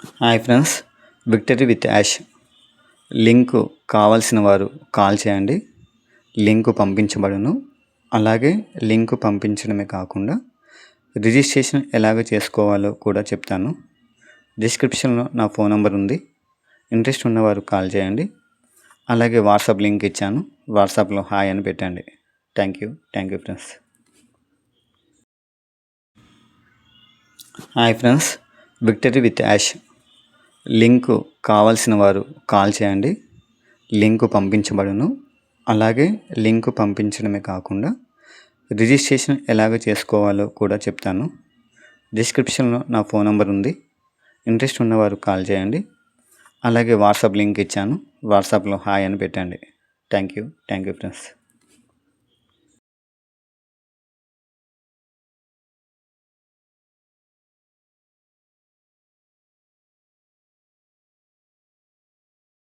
Hi friends, victory with Yash link కావాల్సిన వారు call చేయండి. లింకు పంపించబడును. అలాగే లింకు పంపించడమే కాకుండా రిజిస్ట్రేషన్ ఎలాగ చేసుకోవాలో కూడా చెప్తాను. డిస్క్రిప్షన్లో నా ఫోన్ నెంబర్ ఉంది. ఇంట్రెస్ట్ ఉన్నవారు కాల్ చేయండి. అలాగే వాట్సాప్ లింక్ ఇచ్చాను. వాట్సాప్లో హాయ్ అని పెట్టండి. Thank you friends. Hi friends, victory with Yash link కావాల్సిన వారు కాల్ చేయండి. లింకు పంపించబడును. అలాగే లింకు పంపించడమే కాకుండా రిజిస్ట్రేషన్ ఎలాగ చేసుకోవాలో కూడా చెప్తాను. డిస్క్రిప్షన్లో నా ఫోన్ నెంబర్ ఉంది. ఇంట్రెస్ట్ ఉన్నవారు కాల్ చేయండి. అలాగే వాట్సాప్ లింక్ ఇచ్చాను. వాట్సాప్లో హాయ్ అని పెట్టండి. Thank you friends.